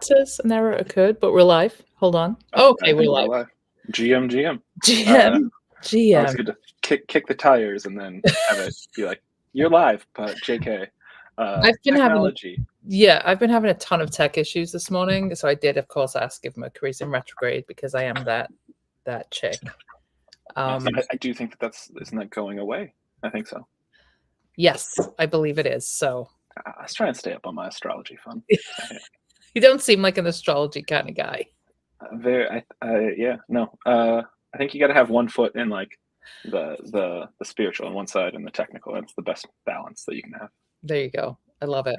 says an error occurred, but we're live. Hold on. Okay, I we're think live. we're live. GM. GM. Always good to kick the tires and then have it be like, you're live, but JK. I've been Technology. I've been having a ton of tech issues this morning. So I did, of course, ask if Mercury's in retrograde because I am that chick. I do think isn't that going away? I think so. Yes, I believe it is. So I was trying to stay up on my astrology fun. You don't seem like an astrology kind of guy. I think you got to have one foot in like the spiritual on one side and the technical. That's the best balance that you can have. There you go. I love it.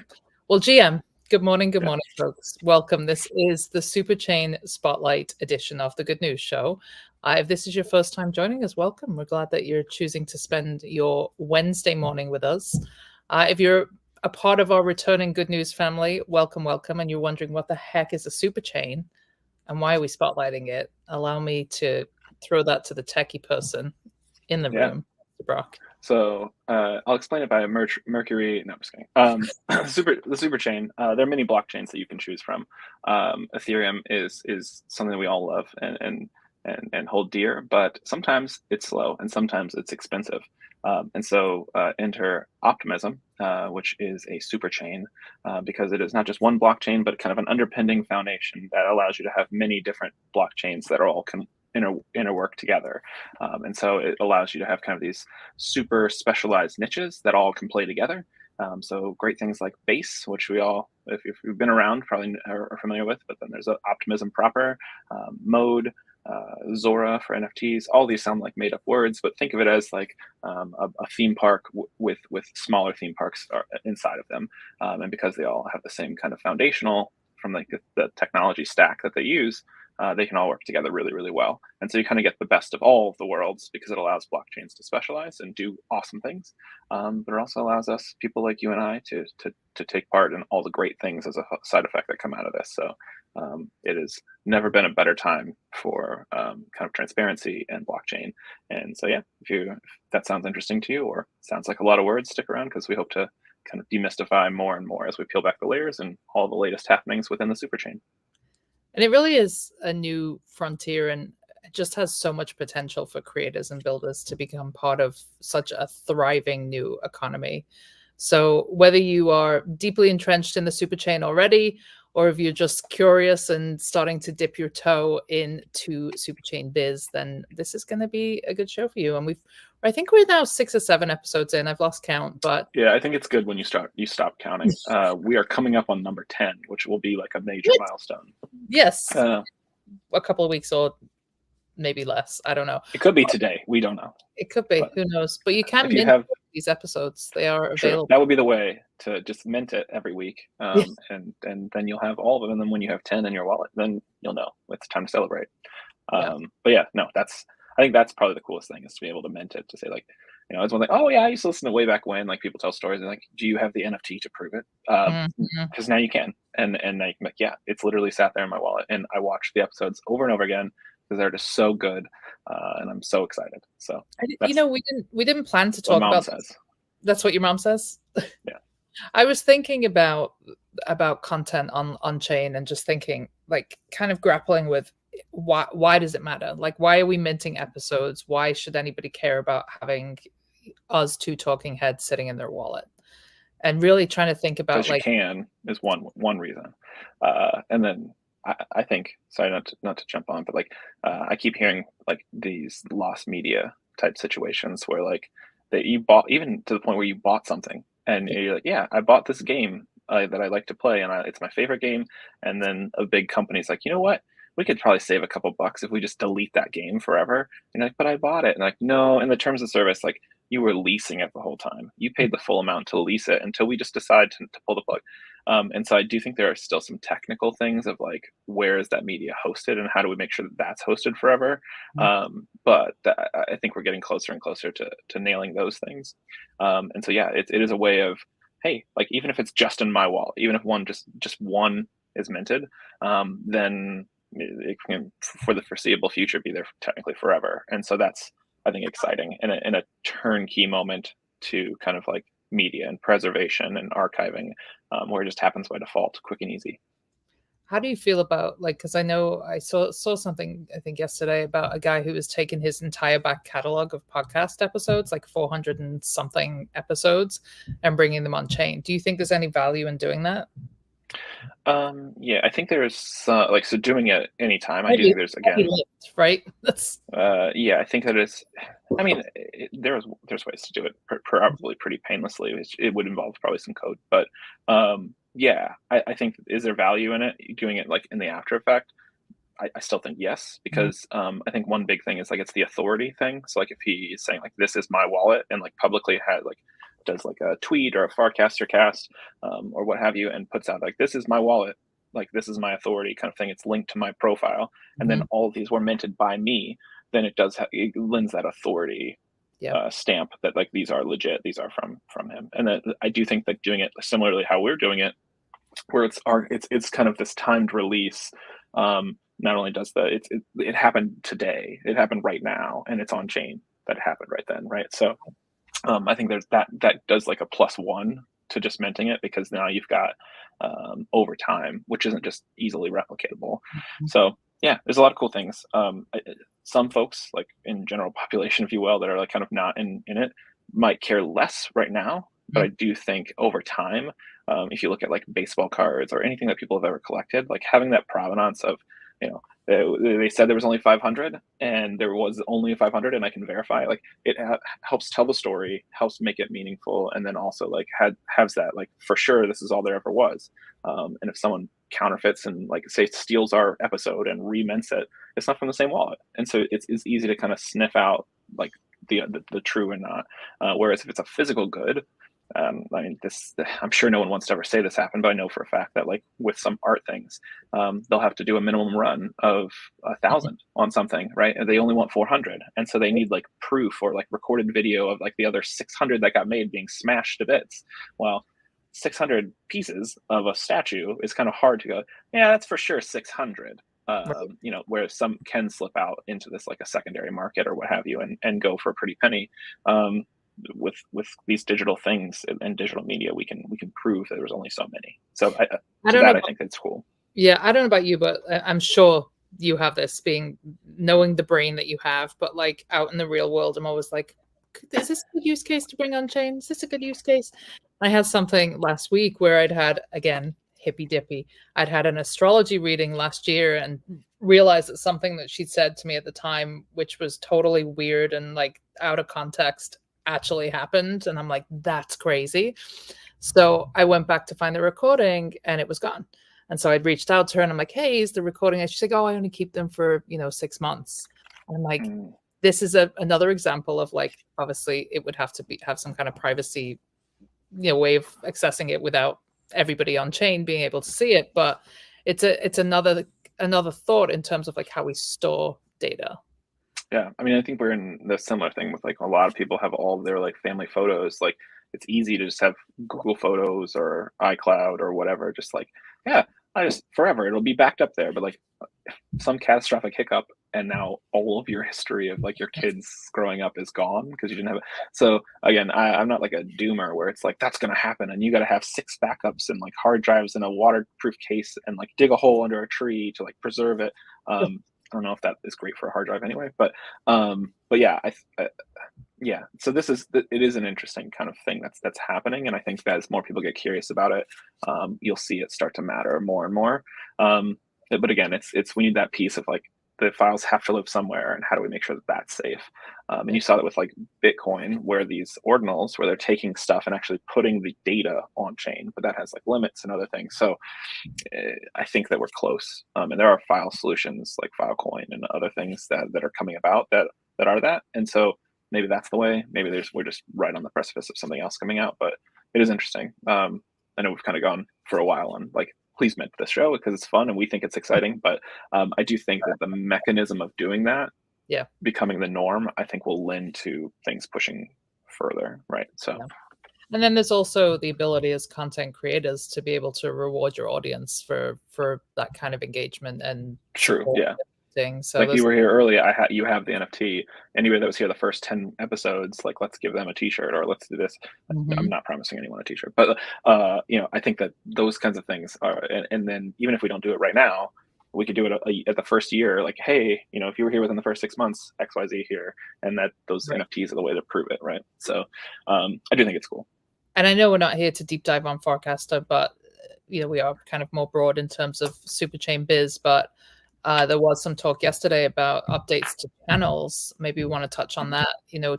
Well, GM, good morning, folks. Welcome. This is the Superchain Spotlight edition of the Good News Show. If this is your first time joining us, welcome. We're glad that you're choosing to spend your Wednesday morning with us. If you're a part of our returning Good News family, welcome. And you're wondering what the heck is a Superchain and why are we spotlighting it? Allow me to throw that to the techie person in the room, Brock. So I'll explain it by Mercury. No, I'm just kidding. The Superchain. There are many blockchains that you can choose from. Ethereum is something we all love and hold dear, but sometimes it's slow and sometimes it's expensive. And so enter Optimism, which is a superchain, because it is not just one blockchain, but kind of an underpinning foundation that allows you to have many different blockchains that are all interwork together. And so it allows you to have kind of these super specialized niches that all can play together. So great things like Base, which we all, if you've been around, probably are familiar with, but then there's Optimism proper, Mode, Zora for NFTs. All these sound like made up words, but think of it as like a theme park with smaller theme parks inside of them. And because they all have the same kind of foundational from like the technology stack that they use, they can all work together really, really well. And so you kind of get the best of all of the worlds because it allows blockchains to specialize and do awesome things. But it also allows us, people like you and I, to take part in all the great things as a side effect that come out of this. So it has never been a better time for kind of transparency and blockchain. And so, if that sounds interesting to you or sounds like a lot of words, stick around because we hope to kind of demystify more and more as we peel back the layers and all the latest happenings within the superchain. And it really is a new frontier and it just has so much potential for creators and builders to become part of such a thriving new economy. So whether you are deeply entrenched in the superchain already, or if you're just curious and starting to dip your toe into superchain biz, then this is going to be a good show for you. And I think we're now 6 or 7 episodes in. I've lost count, but yeah, I think it's good when you stop counting. We are coming up on number 10, which will be like a major milestone. Yes, a couple of weeks or maybe less. I don't know. It could be today. We don't know. It could be. Who knows? But you can mint these episodes. They are available. That would be the way to just mint it every week, and then you'll have all of them. And then when you have 10 in your wallet, then you'll know it's time to celebrate. But I think that's probably the coolest thing is to be able to mint it, to say like, it's one thing. Oh yeah, I used to listen to way back when, like people tell stories and like, do you have the NFT to prove it? Because now you can, and now you can like, yeah, it's literally sat there in my wallet, and I watched the episodes over and over again because they're just so good, and I'm so excited. So we didn't plan to talk about. That's what your mom says. Yeah, I was thinking about content on chain and just thinking like kind of grappling with why does it matter? Like, why are we minting episodes? Why should anybody care about having us two talking heads sitting in their wallet? And really trying to think about like, is one reason, and then I think, sorry, not to jump on, but like I keep hearing like these lost media type situations where like that you bought, even to the point where you bought something and you're like, yeah, I bought this game that I like to play and it's my favorite game, and then a big company's like, you know what? We could probably save a couple bucks if we just delete that game forever. And like, but I bought it. And like, no, in the terms of service, like you were leasing it the whole time. You paid the full amount to lease it until we just decide to pull the plug. And so I do think there are still some technical things of like, where is that media hosted and how do we make sure that that's hosted forever? But I think we're getting closer and closer to nailing those things. And so, yeah, it is a way of, hey, like, even if it's just in my wallet, even if just one is minted, then it can, for the foreseeable future, be there technically forever. And so that's, I think, exciting and a turnkey moment to kind of like media and preservation and archiving, where it just happens by default, quick and easy. How do you feel about, like, because I know I saw something, I think yesterday, about a guy who was taking his entire back catalog of podcast episodes, like 400 and something episodes, and bringing them on chain. Do you think there's any value in doing that? Yeah, I think there's like, so doing it anytime. I do Heavy, think there's, heavy again, lift, right? That's yeah, I think that it's. I mean, there's ways to do it probably pretty painlessly. It would involve probably some code, but yeah, I think, is there value in it doing it like in the after effect? I still think yes, because I think one big thing is like it's the authority thing. So like if he is saying like this is my wallet and like publicly had like does like a tweet or a Farcaster cast or what have you, and puts out like this is my wallet, like this is my authority kind of thing. It's linked to my profile, and then all of these were minted by me. Then it does it lends that authority yeah. stamp that like these are legit, these are from him. And then I do think that doing it similarly how we're doing it, where it's kind of this timed release. Not only does it happened today, it happened right now, and it's on chain that happened right then, right? So I think there's that does like a +1 to just minting it, because now you've got over time, which isn't just easily replicatable. So yeah, there's a lot of cool things. Some folks, like in general population, if you will, that are like kind of not in it, might care less right now. But I do think over time, if you look at like baseball cards or anything that people have ever collected, like having that provenance of, you know, they said there was only 500 and there was only 500 and I can verify, like it helps tell the story, helps make it meaningful, and then also like has that like for sure this is all there ever was. And if someone counterfeits and like say steals our episode and remints it, it's not from the same wallet, and so it's easy to kind of sniff out like the true and not. Whereas if it's a physical good, I mean, I'm sure no one wants to ever say this happened, but I know for a fact that like with some art things, they'll have to do a minimum run of 1,000 on something, right? And they only want 400, and so they need like proof or like recorded video of like the other 600 that got made being smashed to bits. Well, 600 pieces of a statue is kind of hard to go, yeah, that's for sure 600. Right. You know, where some can slip out into this like a secondary market or what have you, and go for a pretty penny. With these digital things and digital media, we can prove that there's only so many. So I don't know I about, think that's cool. yeah, I don't know about you, but I'm sure you have this, being knowing the brain that you have, but like out in the real world, I'm always like, is this a good use case to bring on chain? Is this a good use case? I had something last week where I'd had, again, hippy dippy. I'd had an astrology reading last year and realized that something that she'd said to me at the time, which was totally weird and like out of context, actually happened. And I'm like, that's crazy. So I went back to find the recording and it was gone. And so I'd reached out to her and I'm like, hey, is the recording? And she's like, oh, I only keep them for, 6 months. And I'm like, this is another example of like, obviously it would have to have some kind of privacy, way of accessing it without everybody on chain being able to see it. But it's another thought in terms of like how we store data. Yeah, I mean, I think we're in the similar thing with like a lot of people have all their like family photos. Like it's easy to just have Google Photos or iCloud or whatever. Just like, yeah, I just forever it'll be backed up there. But like some catastrophic hiccup, and now all of your history of like your kids growing up is gone because you didn't have it. So again, I'm not like a doomer where it's like that's gonna happen and you got to have 6 backups and like hard drives in a waterproof case and like dig a hole under a tree to like preserve it. I don't know if that is great for a hard drive anyway, but yeah, yeah. So it is an interesting kind of thing that's happening, and I think that as more people get curious about it, you'll see it start to matter more and more. But again, it's we need that piece of like the files have to live somewhere, and how do we make sure that that's safe? And you saw that with like Bitcoin, where these ordinals, where they're taking stuff and actually putting the data on chain, but that has like limits and other things. So I think that we're close, and there are file solutions like Filecoin and other things that are coming about that are that. And so maybe that's the way. Maybe we're just right on the precipice of something else coming out. But it is interesting. I know we've kind of gone for a while on like please mint this show because it's fun and we think it's exciting. But I do think that the mechanism of doing that, yeah, becoming the norm, I think will lend to things pushing further, right? So. Yeah. And then there's also the ability as content creators to be able to reward your audience for that kind of engagement and True. support. Yeah. interesting. So Like you there's were here early, you have the NFT. Anybody that was here the first 10 episodes, like let's give them a t-shirt or let's do this. I'm Mhm. not promising anyone a t-shirt, but I think that those kinds of things are, and then even if we don't do it right now, we could do it at the first year, like, hey, if you were here within the first 6 months, XYZ here, and that those Right. NFTs are the way to prove it, right? So I do think it's cool. And I know we're not here to deep dive on Forecaster, but we are kind of more broad in terms of Superchain biz. But there was some talk yesterday about updates to channels. Maybe we want to touch on that.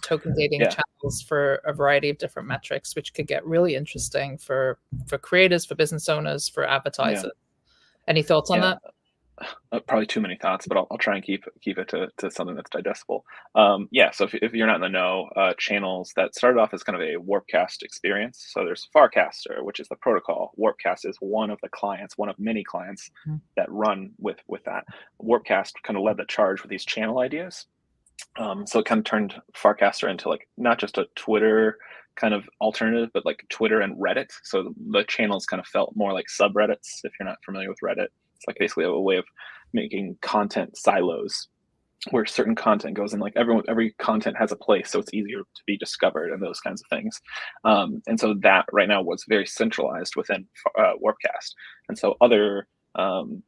Token dating Yeah, channels for a variety of different metrics, which could get really interesting for creators, for business owners, for yeah, advertisers. Any thoughts on yeah. that? Probably too many thoughts, but I'll try and keep it to something that's digestible. Yeah, so if you're not in the know, channels that started off as kind of a Warpcast experience. So there's Farcaster, which is the protocol. Warpcast is one of the clients, one of many clients Mm. that run with that. Warpcast kind of led the charge with these channel ideas. So it kind of turned Farcaster into like not just a Twitter kind of alternative, but like Twitter and Reddit. So the channels kind of felt more like subreddits. If you're not familiar with Reddit, it's like basically a way of making content silos where certain content goes in, like every content has a place, so it's easier to be discovered and those kinds of things. And so that right now was very centralized within Warpcast, and so other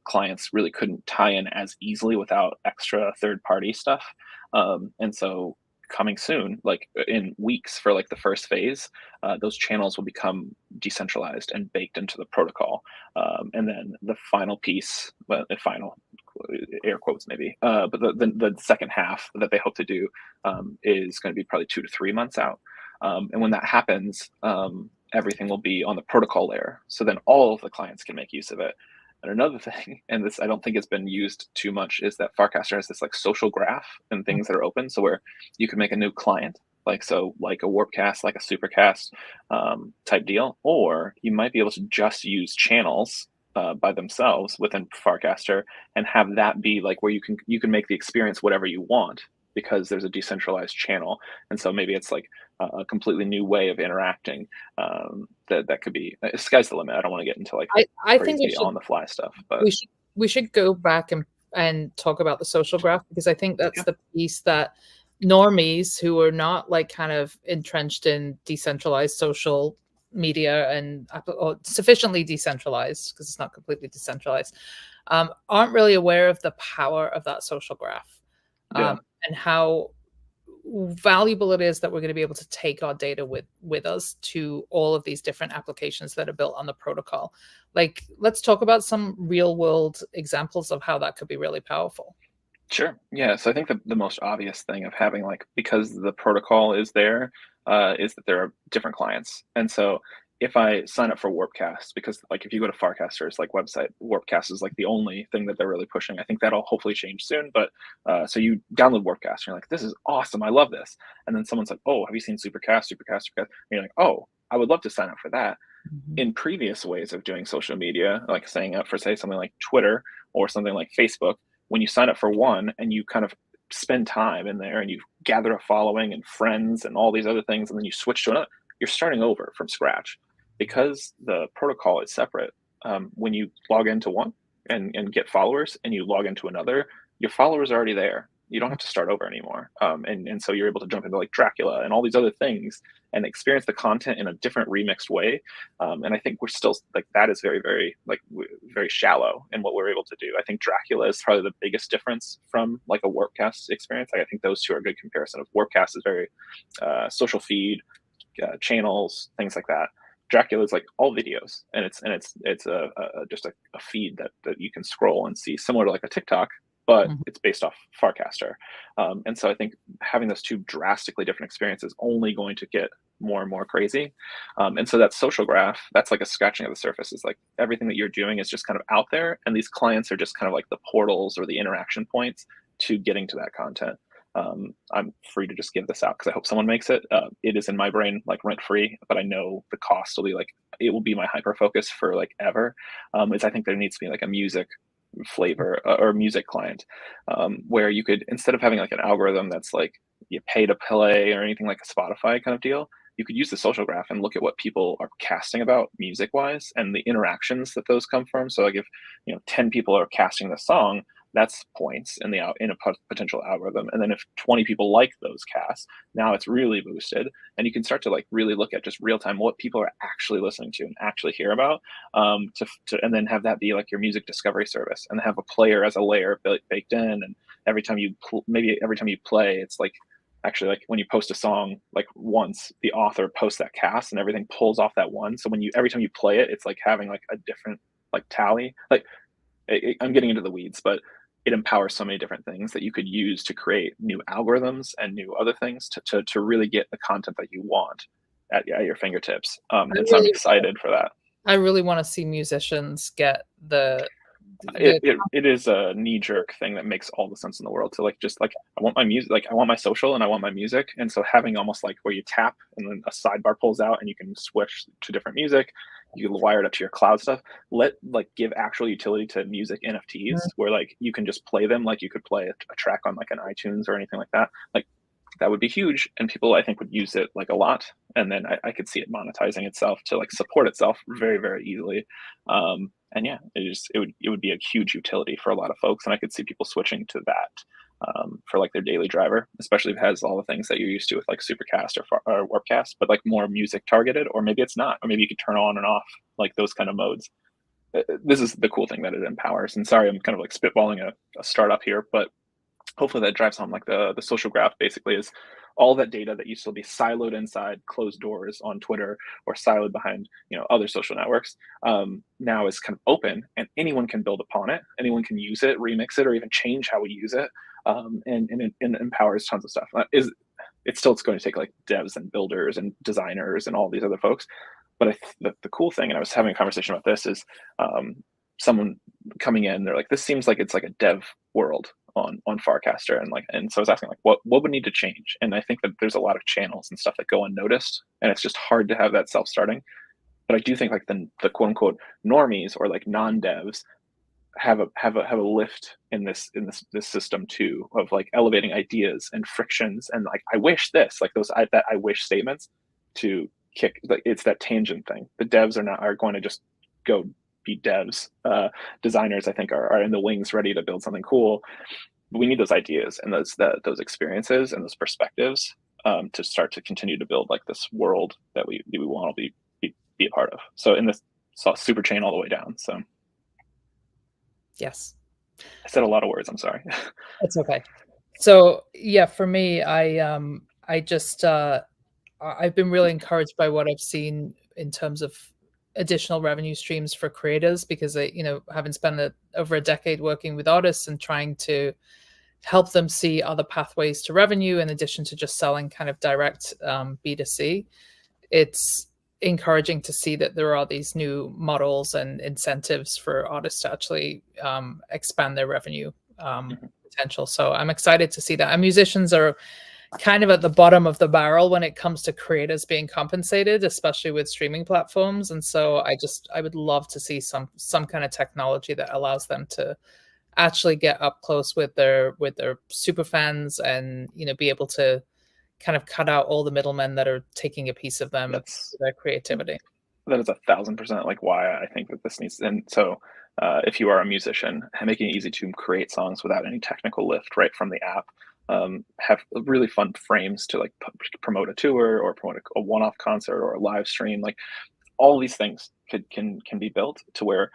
clients really couldn't tie in as easily without extra third party stuff. And so coming soon, like in weeks for like the first phase, those channels will become decentralized and baked into the protocol. And then the final piece, well, the final air quotes maybe, but the second half that they hope to do is going to be probably 2 to 3 months out. And when that happens, everything will be on the protocol layer. So then all of the clients can make use of it. And another thing, and this I don't think it's been used too much, is that Farcaster has this like social graph and things that are open. So where you can make a new client, like like a Warpcast, like a Supercast type deal, or you might be able to just use channels by themselves within Farcaster and have that be like where you can make the experience whatever you want because there's a decentralized channel. And so maybe it's like a completely new way of interacting. That could be sky's the limit. I don't want to get into like I think crazy on the fly stuff, but we should we should go back and talk about the social graph, because I think that's yeah, the piece that normies who are not like kind of entrenched in decentralized social media and or sufficiently decentralized, because it's not completely decentralized, aren't really aware of the power of that social graph, yeah, and how valuable it is that we're going to be able to take our data with us to all of these different applications that are built on the protocol. Like, let's talk about some real world examples of how that could be really powerful. sure, yeah. So I think the most obvious thing of having like because the protocol is there, is that there are different clients, and so if I sign up for Warpcast, because like if you go to Farcaster's like website, Warpcast is like the only thing that they're really pushing. I think that'll hopefully change soon. But so you download Warpcast, and you're like, this is awesome, I love this. And then someone's like, oh, have you seen Supercast, Supercast, Supercast? And you're like, oh, I would love to sign up for that. Mhm. In previous ways of doing social media, like signing up for say something like Twitter or something like Facebook, when you sign up for one and you kind of spend time in there and you gather a following and friends and all these other things, and then you switch to another, you're starting over from scratch because the protocol is separate. When you log into one and get followers and you log into another, your followers are already there. You don't have to start over anymore. And so you're able to jump into like Dracula and all these other things and experience the content in a different remixed way. And I think we're still like that is very, very like very shallow in what we're able to do. I think Dracula is probably the biggest difference from like a Warpcast experience. Like, I think those two are a good comparison. Of Warpcast is very social feed, channels, things like that. Dracula is like all videos, and it's just a feed that you can scroll and see, similar to like a TikTok, but Mhm. it's based off Farcaster. And so I think having those two drastically different experiences only going to get more and more crazy. And so that social graph, that's like a scratching of the surface. Is like everything that you're doing is just kind of out there, and these clients are just kind of like the portals or the interaction points to getting to that content. I'm free to just give this out because I hope someone makes it. It is in my brain like rent free, but I know the cost will be like it will be my hyper focus for like ever. Is I think there needs to be like a music flavor or music client where you could, instead of having like an algorithm that's like you pay to play or anything like a Spotify kind of deal, you could use the social graph and look at what people are casting about music wise and the interactions that those come from. So like if 10 people are casting the song, that's points in in a potential algorithm. And then if 20 people like those casts, now it's really boosted, and you can start to like really look at just real time what people are actually listening to and actually hear about, and then have that be like your music discovery service, and have a player as a layer baked in. And every time maybe every time you play, it's like actually like when you post a song like once, the author posts that cast and everything pulls off that one. So when you every time you play it, it's like having like a different like tally. Like I'm getting into the weeds, but it empowers so many different things that you could use to create new algorithms and new other things to really get the content that you want at your fingertips. I And so I'm really, excited for that. I really want to see musicians get the It is a knee jerk thing that makes all the sense in the world to like just like I want my music, like I want my social and I want my music. And so having almost like where you tap and then a sidebar pulls out and you can switch to different music, you can wire it up to your cloud stuff. Give actual utility to music NFTs where like you can just play them like you could play a track on like an iTunes or anything like that. Like that would be huge, and people I think would use it like a lot. And then I could see it monetizing itself to like support itself very very easily. And yeah, it would be a huge utility for a lot of folks, and I could see people switching to that for like their daily driver, especially if it has all the things that you're used to with like Supercast or Warpcast, but like more music targeted, or maybe it's not, or maybe you could turn on and off like those kind of modes. This is the cool thing that it empowers. And sorry, I'm kind of like spitballing a startup here, but hopefully that drives home like the social graph basically is all that data that used to be siloed inside closed doors on Twitter or siloed behind other social networks, now is kind of open, and anyone can build upon it, anyone can use it, remix it, or even change how we use it. And it empowers tons of stuff. It's going to take like devs and builders and designers and all these other folks. But the cool thing, and I was having a conversation about this, is someone coming in, they're like, this seems like it's like a dev world on Farcaster, and so I was asking like what would need to change. And I think that there's a lot of channels and stuff that go unnoticed, and it's just hard to have that self-starting. But I do think like the quote unquote normies or like non-devs have a lift in this system too, of like elevating ideas and frictions, and like I wish this, like that I wish statements to kick, like it's that tangent thing. The devs are going to just go be devs. Designers I think are in the wings ready to build something cool. But we need those ideas and those experiences and those perspectives, to start to continue to build like this world that we want to be a part of. So in this super chain all the way down. So yes. I said a lot of words. I'm sorry. It's okay. So yeah, for me, I just I've been really encouraged by what I've seen in terms of additional revenue streams for creators, because having spent over a decade working with artists and trying to help them see other pathways to revenue in addition to just selling kind of direct B2C, it's encouraging to see that there are these new models and incentives for artists to actually expand their revenue potential. So I'm excited to see that. And musicians are kind of at the bottom of the barrel when it comes to creators being compensated, especially with streaming platforms. And so I would love to see some kind of technology that allows them to actually get up close with their super fans, and be able to kind of cut out all the middlemen that are taking a piece of them, their creativity. That is 1,000% like why I think that this needs. And so if you are a musician, making it easy to create songs without any technical lift right from the app, have really fun frames to like promote a tour or promote a one-off concert or a live stream. Like all these things can be built to where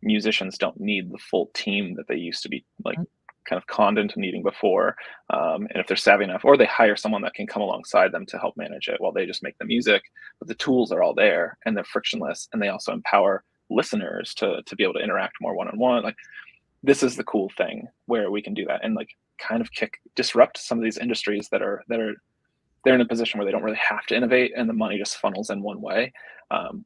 musicians don't need the full team that they used to be like kind of conned into needing before. And if they're savvy enough, or they hire someone that can come alongside them to help manage it while they just make the music, but the tools are all there and they're frictionless, and they also empower listeners to be able to interact more one-on-one. Like this is the cool thing where we can do that and like kind of disrupt some of these industries that are they're in a position where they don't really have to innovate and the money just funnels in one way.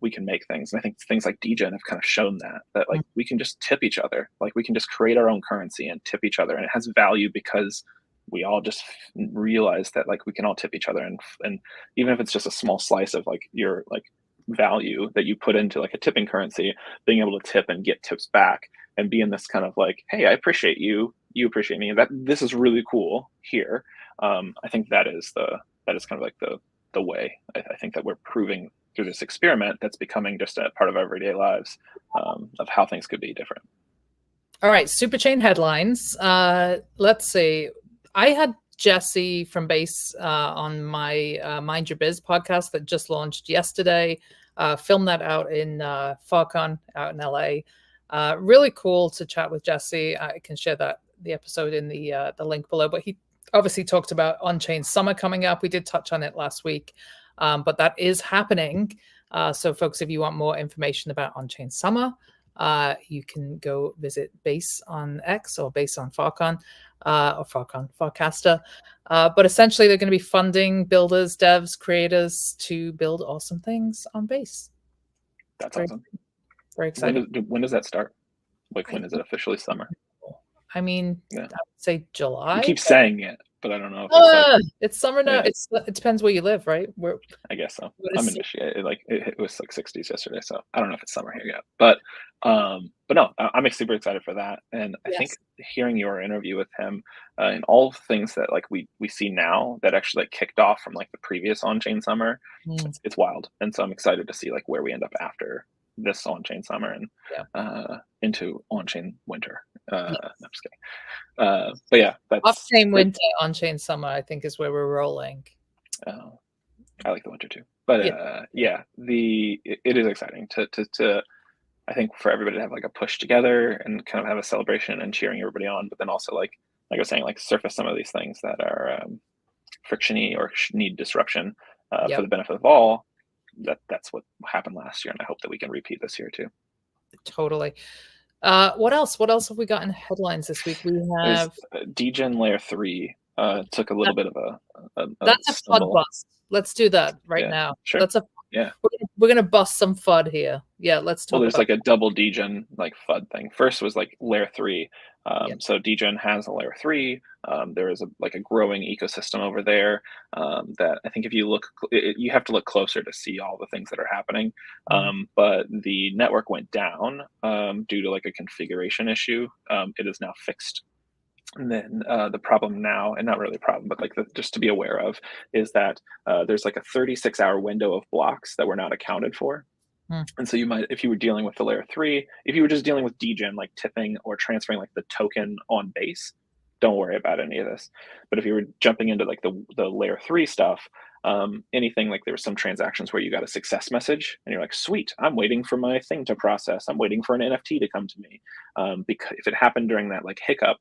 We can make things. And I think things like DGen have kind of shown that like we can just tip each other. Like we can just create our own currency and tip each other. And it has value because we all just realize that like we can all tip each other. And even if it's just a small slice of like your like value that you put into like a tipping currency, being able to tip and get tips back and be in this kind of like, hey, I appreciate you, you appreciate me. That this is really cool here. I think that is kind of like the way. I think that we're proving through this experiment that's becoming just a part of everyday lives, of how things could be different. All right, Superchain headlines. Let's see. I had Jesse from Base on my Mind Your Biz podcast that just launched yesterday. Filmed that out in FarCon out in LA. Really cool to chat with Jesse. I can share the episode in the link below. But he obviously talked about On-Chain Summer coming up. We did touch on it last week, but that is happening. So, folks, if you want more information about On-Chain Summer, you can go visit Base on X or Base on Farcon or Farcaster. But essentially, they're going to be funding builders, devs, creators to build awesome things on Base. That's awesome. Very exciting. When does that start? Like, when is it officially summer? I mean, I would say July. You keep saying it, but I don't know if it's summer now. Yeah. It depends where you live, right? I guess so. I'm initiated. Like it was like 60s yesterday, so I don't know if it's summer here yet. But no, I'm super excited for that. And I think hearing your interview with him and all things that like we see now that actually like kicked off from like the previous on-chain summer, it's wild. And so I'm excited to see like where we end up after this on-chain summer and into on-chain winter. No, I'm just kidding. But yeah, that's off-chain winter, on-chain summer, I think is where we're rolling. I like the winter too. But it is exciting to I think for everybody to have like a push together and kind of have a celebration and cheering everybody on, but then also like I was saying, like surface some of these things that are frictiony or need disruption for the benefit of all. That's what happened last year, and I hope that we can repeat this year too. Totally. What else? What else have we got in headlines this week? We have DGen Layer 3 took a little bit of a that's a FUD bust. Let's do that now. Sure. That's we're gonna bust some FUD here. Yeah, let's talk. Well, there's like a double DGen like FUD thing. First was like Layer 3. So DGen has a Layer 3. There is a growing ecosystem over there that I think if you look, you have to look closer to see all the things that are happening. But the network went down due to like a configuration issue. It is now fixed. And then the problem now, and not really a problem, but like just to be aware of, is that there's like a 36-hour window of blocks that were not accounted for. And so you might, if you were dealing with the Layer 3, if you were just dealing with DGen, like tipping or transferring like the token on base, don't worry about any of this. But if you were jumping into like the Layer 3 stuff, anything like there were some transactions where you got a success message and you're like, sweet, I'm waiting for my thing to process. I'm waiting for an NFT to come to me. Because if it happened during that like hiccup,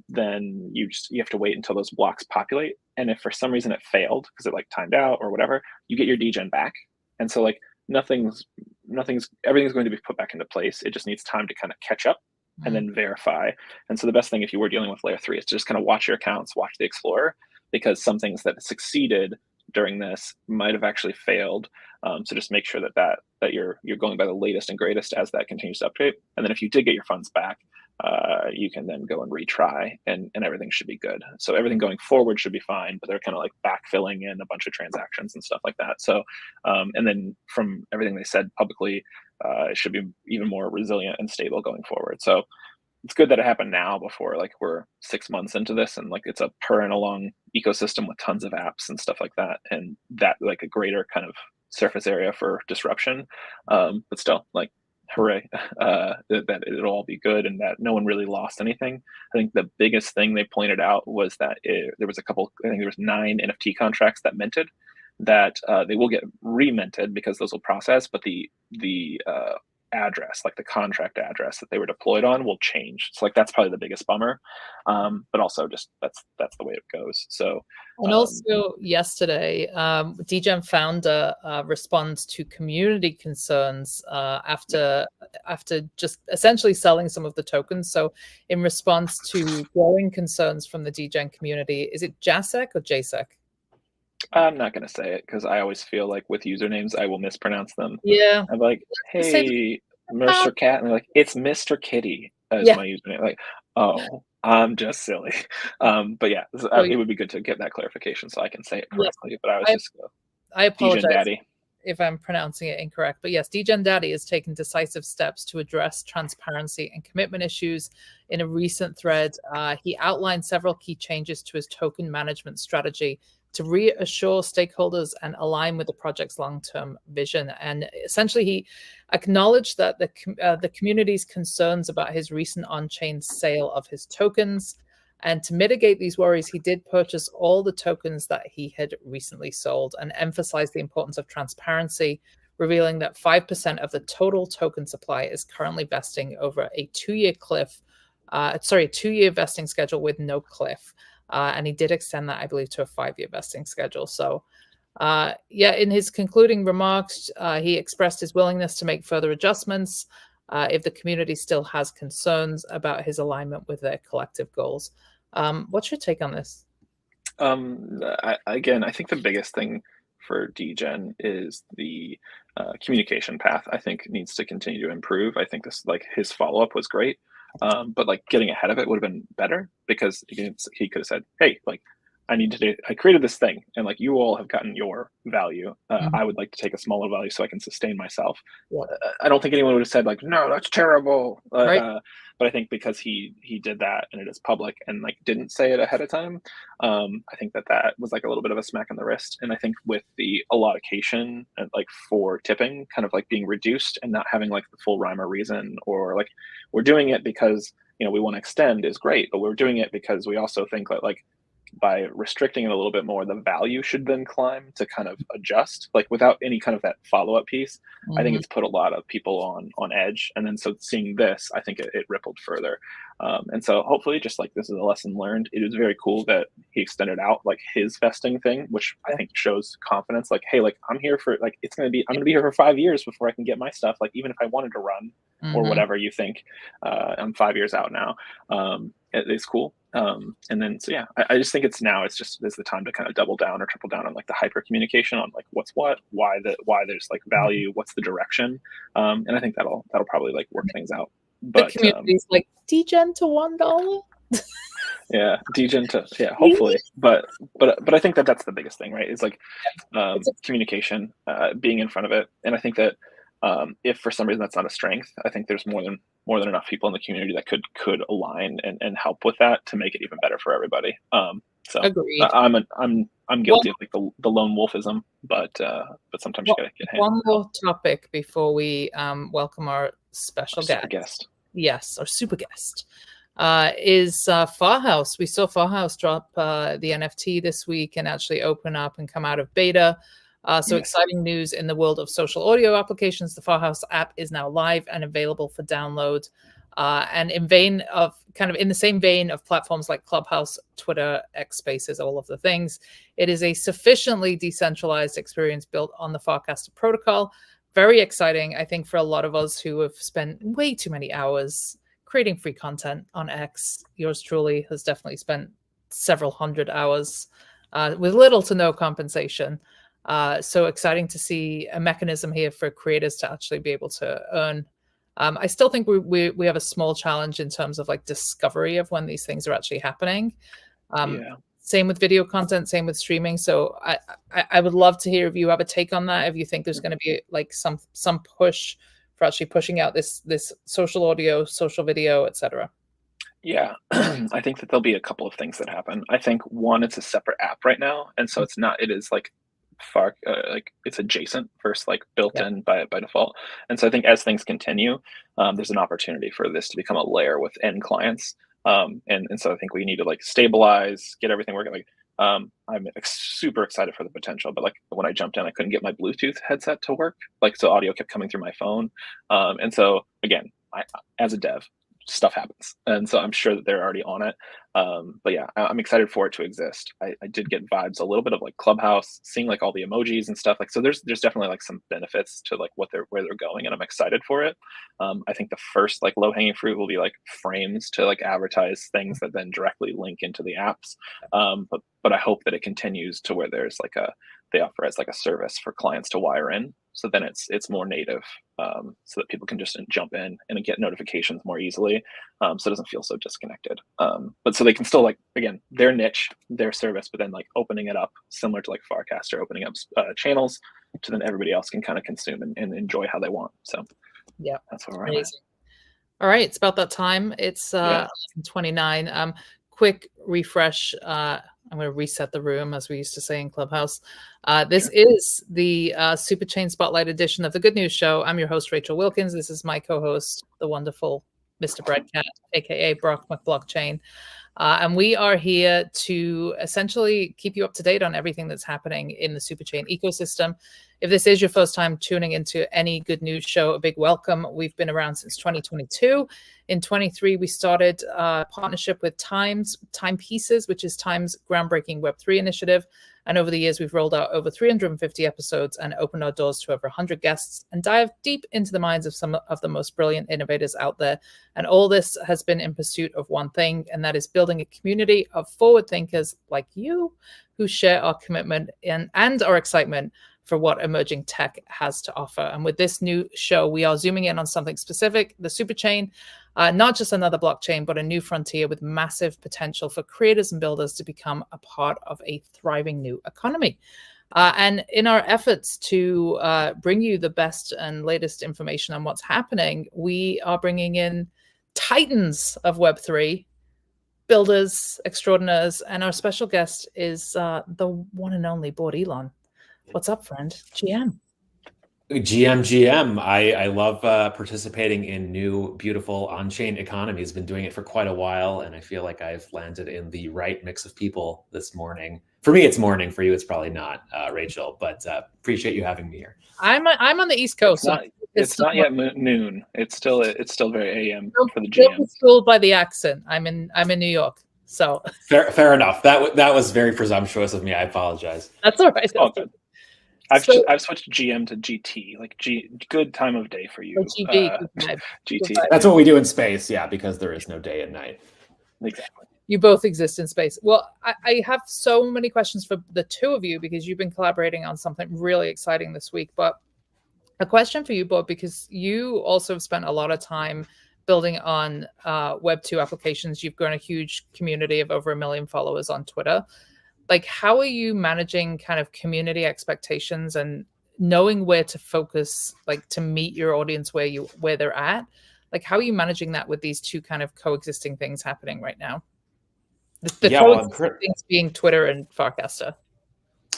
then you have to wait until those blocks populate. And if for some reason it failed because it like timed out or whatever, you get your DGen back. And so like everything's going to be put back into place. It just needs time to kind of catch up and then verify. And so the best thing if you were dealing with Layer 3 is to just kind of watch your accounts, watch the Explorer, because some things that succeeded during this might have actually failed. So just make sure that you're going by the latest and greatest as that continues to update. And then if you did get your funds back, you can then go and retry and everything should be good. So everything going forward should be fine, but they're kind of like backfilling in a bunch of transactions and stuff like that. So, and then from everything they said publicly, it should be even more resilient and stable going forward. So it's good that it happened now before like we're 6 months into this and like it's a purring along ecosystem with tons of apps and stuff like that. And that like a greater kind of surface area for disruption. But still like, hooray, that it'll all be good and that no one really lost anything. I think the biggest thing they pointed out was that there was I think there was 9 NFT contracts that minted that they will get reminted because those will process, but the address, like the contract address that they were deployed on will change. So like that's probably the biggest bummer. But also just that's the way it goes. So and also yesterday, DGen founder responds to community concerns after just essentially selling some of the tokens. So in response to growing concerns from the DGen community, is it JASEC or JSEC? I'm not going to say it because I always feel like with usernames, I will mispronounce them. Yeah. I'm like, hey, Mr. Cat. And they're like, it's Mr. Kitty as my username. Like, oh, I'm just silly. But yeah, it would be good to get that clarification so I can say it correctly. But I apologize DGen Daddy if I'm pronouncing it incorrect. But yes, DGen Daddy has taken decisive steps to address transparency and commitment issues. In a recent thread, he outlined several key changes to his token management strategy, to reassure stakeholders and align with the project's long-term vision. And essentially, he acknowledged that the community's concerns about his recent on-chain sale of his tokens. And to mitigate these worries, he did purchase all the tokens that he had recently sold and emphasized the importance of transparency, revealing that 5% of the total token supply is currently vesting over a 2-year vesting schedule with no cliff. And he did extend that, I believe, to a 5-year vesting schedule. So, in his concluding remarks, he expressed his willingness to make further adjustments if the community still has concerns about his alignment with their collective goals. What's your take on this? I think the biggest thing for DGen is the communication path. I think needs to continue to improve. I think this, like, his follow-up was great, but like getting ahead of it would have been better, because he could have said, "Hey, like, I created this thing, and like you all have gotten your value. I would like to take a smaller value so I can sustain myself." Yeah. I don't think anyone would have said like, "No, that's terrible." Right. But I think because he did that and it is public and like didn't say it ahead of time, I think that was like a little bit of a smack on the wrist. And I think with the allocation like for tipping kind of like being reduced and not having like the full rhyme or reason, or like we're doing it because we want to extend, is great, but we're doing it because we also think that like by restricting it a little bit more, the value should then climb to kind of adjust, like without any kind of that follow-up piece. I think it's put a lot of people on edge. And then so seeing this, I think it rippled further. And so hopefully just like this is a lesson learned. It is very cool that he extended out like his vesting thing, which I think shows confidence. Like, hey, like I'm here for like, I'm gonna be here for 5 years before I can get my stuff. Like even if I wanted to run or whatever you think, I'm 5 years out now. It's cool. And then so I just think it's the time to kind of double down or triple down on like the hyper communication on like what's what, why there's like value, what's the direction, and I think that'll probably like work things out. But the community's like DGen to $1. Yeah, DGen to hopefully, but I think that's the biggest thing, right? Is like communication, being in front of it, and I think that if for some reason that's not a strength, I think there's more than enough people in the community that could align and help with that to make it even better for everybody. So Agreed. I'm guilty of like the lone wolfism, but sometimes you gotta get hands. One more topic before we welcome our special guest. Yes, our super guest is Farhouse. We saw Farhouse drop the NFT this week and actually open up and come out of beta. So exciting news in the world of social audio applications. The Farhouse app is now live and available for download. And in the same vein of platforms like Clubhouse, Twitter, X Spaces, all of the things, it is a sufficiently decentralized experience built on the Farcaster protocol. Very exciting, I think, for a lot of us who have spent way too many hours creating free content on X. Yours truly has definitely spent several hundred hours with little to no compensation. So exciting to see a mechanism here for creators to actually be able to earn. I still think we have a small challenge in terms of like discovery of when these things are actually happening. Same with video content, same with streaming. So I would love to hear if you have a take on that. If you think there's going to be like some push for actually pushing out this social audio, social video, etc. Yeah, I think that there'll be a couple of things that happen. I think one, it's a separate app right now, and so it is like far like it's adjacent versus like built in by default. And so I think as things continue, there's an opportunity for this to become a layer with end clients. And so I think we need to like stabilize, get everything working. Like I'm super excited for the potential, but like when I jumped in, I couldn't get my Bluetooth headset to work. Like so audio kept coming through my phone. And so again, I as a dev, stuff happens, and so I'm sure that they're already on it. But yeah, I'm excited for it to exist. I did get vibes a little bit of like Clubhouse, seeing like all the emojis and stuff. Like so, there's definitely like some benefits to like where they're going, and I'm excited for it. I think the first like low hanging fruit will be like frames to like advertise things that then directly link into the apps. But I hope that it continues to where there's like they offer as like a service for clients to wire in. So then it's more native, so that people can just jump in and get notifications more easily, so it doesn't feel so disconnected. But so they can still like, again, their niche, their service, but then like opening it up similar to like Farcaster, opening up channels to then everybody else can kind of consume and enjoy how they want. So yeah, that's where we're at. All right, it's about that time. It's 29. Quick refresh. I'm going to reset the room, as we used to say in Clubhouse. This is the Superchain Spotlight edition of the Good News Show. I'm your host, Rachel Wilkins. This is my co-host, the wonderful Mr. Breadcat, aka Brock McBlockchain. And we are here to essentially keep you up to date on everything that's happening in the Superchain ecosystem. If this is your first time tuning into any Good News Show, a big welcome. We've been around since 2022. In 23, we started a partnership with Timepieces, which is Time's groundbreaking Web3 initiative. And over the years, we've rolled out over 350 episodes and opened our doors to over 100 guests and dived deep into the minds of some of the most brilliant innovators out there. And all this has been in pursuit of one thing, and that is building a community of forward thinkers like you who share our commitment and our excitement for what emerging tech has to offer. And with this new show, we are zooming in on something specific, the Superchain, not just another blockchain, but a new frontier with massive potential for creators and builders to become a part of a thriving new economy. And in our efforts to bring you the best and latest information on what's happening, we are bringing in titans of Web3, builders, extraordinaires, and our special guest is the one and only Board Elon. What's up, friend? GM. GM. I love participating in new, beautiful on-chain economies. Been doing it for quite a while, and I feel like I've landed in the right mix of people this morning. For me, it's morning. For you, it's probably not, Rachel. But appreciate you having me here. I'm on the East Coast. It's not yet noon. It's still very AM for the GM. Don't be fooled by the accent. I'm in New York. So fair enough. That was very presumptuous of me. I apologize. That's all right. It's all good. I've switched GM to GT, like good time of day for you. GT. That's what we do in space, yeah, because there is no day and night. Exactly. You both exist in space. Well, I have so many questions for the two of you because you've been collaborating on something really exciting this week. But a question for you, Bob, because you also have spent a lot of time building on Web 2 applications. You've grown a huge community of over 1 million followers on Twitter. Like, how are you managing kind of community expectations and knowing where to focus, like to meet your audience where they're at? Like, how are you managing that with these two kind of coexisting things happening right now? Coexisting things being Twitter and Farcaster.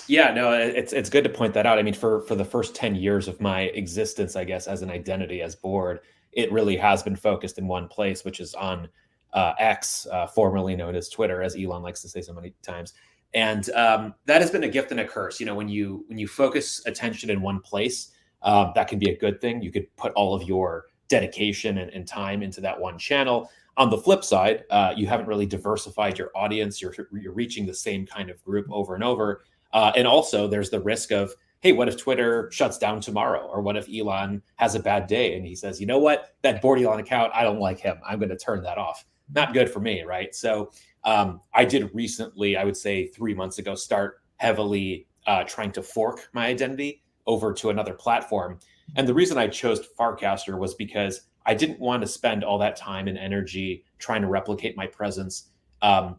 Yeah, no, it's good to point that out. I mean, for the first 10 years of my existence, I guess, as an identity, as Board, it really has been focused in one place, which is on X, formerly known as Twitter, as Elon likes to say so many times. And that has been a gift and a curse. You know, when you focus attention in one place, that can be a good thing. You could put all of your dedication and time into that one channel. On the flip side, you haven't really diversified your audience. You're reaching the same kind of group over and over. And also there's the risk of, hey, what if Twitter shuts down tomorrow? Or what if Elon has a bad day and he says, you know what, that Board Elon account, I don't like him. I'm going to turn that off. Not good for me, right? So I did recently, I would say 3 months ago, start heavily trying to fork my identity over to another platform. And the reason I chose Farcaster was because I didn't want to spend all that time and energy trying to replicate my presence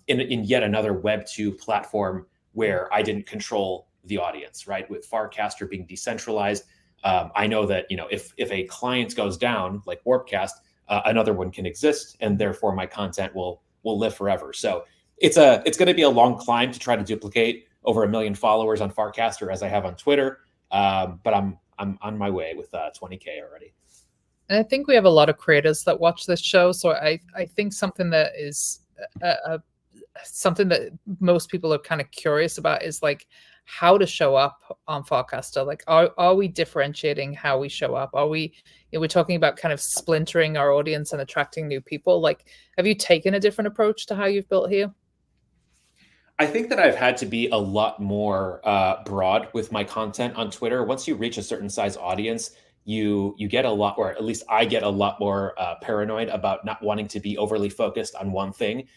in yet another Web 2 platform where I didn't control the audience, right? With Farcaster being decentralized, I know that, you know, if a client goes down, like Warpcast, another one can exist, and therefore my content will live forever. So it's going to be a long climb to try to duplicate over 1 million followers on Farcaster as I have on Twitter. But I'm on my way with 20K already. And I think we have a lot of creators that watch this show. So I think something that is something that most people are kind of curious about is like how to show up on Farcaster. Like, are we differentiating how we show up? Are we, we're talking about kind of splintering our audience and attracting new people. Like, have you taken a different approach to how you've built here? I think that I've had to be a lot more broad with my content on Twitter. Once you reach a certain size audience, you get a lot, or at least I get a lot more paranoid about not wanting to be overly focused on one thing,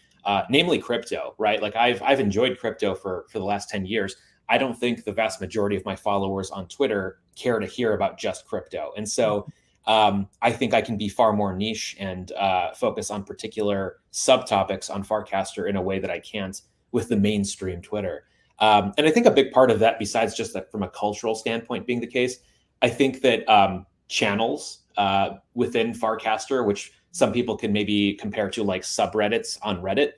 namely crypto, right? Like I've enjoyed crypto for the last 10 years. I don't think the vast majority of my followers on Twitter care to hear about just crypto. And so I think I can be far more niche and focus on particular subtopics on Farcaster in a way that I can't with the mainstream Twitter. And I think a big part of that, besides just that from a cultural standpoint being the case, I think that channels within Farcaster, which some people can maybe compare to like subreddits on Reddit,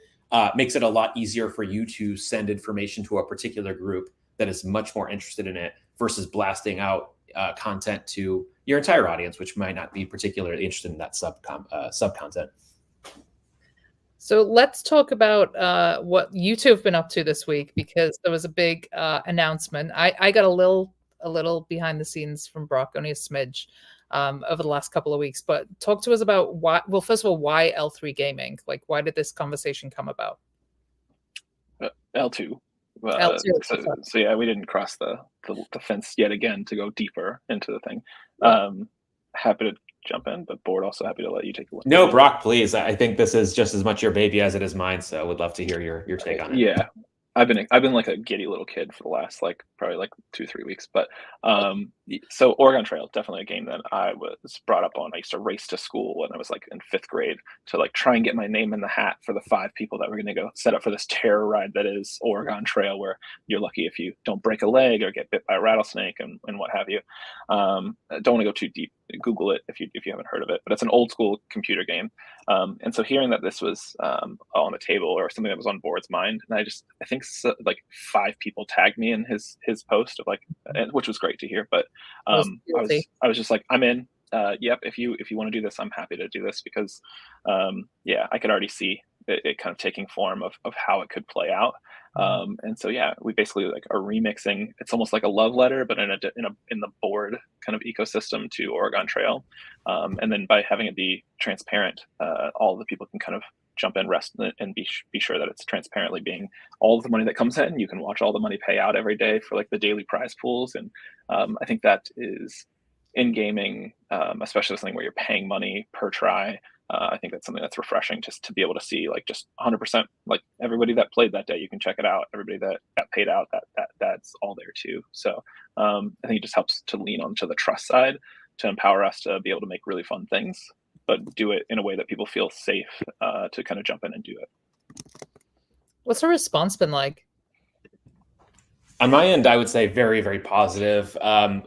makes it a lot easier for you to send information to a particular group that is much more interested in it versus blasting out content to your entire audience, which might not be particularly interested in that sub content. So let's talk about what you two have been up to this week, because there was a big announcement. I got a little behind the scenes from Brock, only a smidge, over the last couple of weeks. But talk to us about why. Well, first of all, why L3 Gaming? Like, why did this conversation come about? L2. L2. So yeah, we didn't cross the fence yet again to go deeper into the thing. Yeah. Happy to jump in, but Board also happy to let you take a look. No, Brock, please. I think this is just as much your baby as it is mine, so I would love to hear your take on it. Yeah. I've been like a giddy little kid for the last probably 2-3 weeks. But so Oregon Trail, definitely a game that I was brought up on. I used to race to school when I was like in 5th grade to like try and get my name in the hat for the 5 people that were going to go set up for this terror ride that is Oregon Trail, where you're lucky if you don't break a leg or get bit by a rattlesnake and what have you. Don't want to go too deep. Google it if you haven't heard of it, but it's an old school computer game. And so hearing that this was on the table, or something that was on Board's mind, and I think like 5 people tagged me in his post of like, which was great to hear. But I was just like, I'm in. Yep, if you want to do this, I'm happy to do this, because I could already see it kind of taking form of how it could play out. And so we basically like are remixing. It's almost like a love letter, but in the Board kind of ecosystem to Oregon Trail. And then by having it be transparent, all of the people can kind of jump in, rest, and be sure that it's transparently being all of the money that comes in. You can watch all the money pay out every day for like the daily prize pools. And I think that is in gaming, especially something where you're paying money per try. I think that's something that's refreshing, just to be able to see like just 100%, like everybody that played that day, you can check it out. Everybody that got paid out, that's all there too. So I think it just helps to lean onto the trust side to empower us to be able to make really fun things, but do it in a way that people feel safe to kind of jump in and do it. What's the response been like? On my end, I would say very, very positive.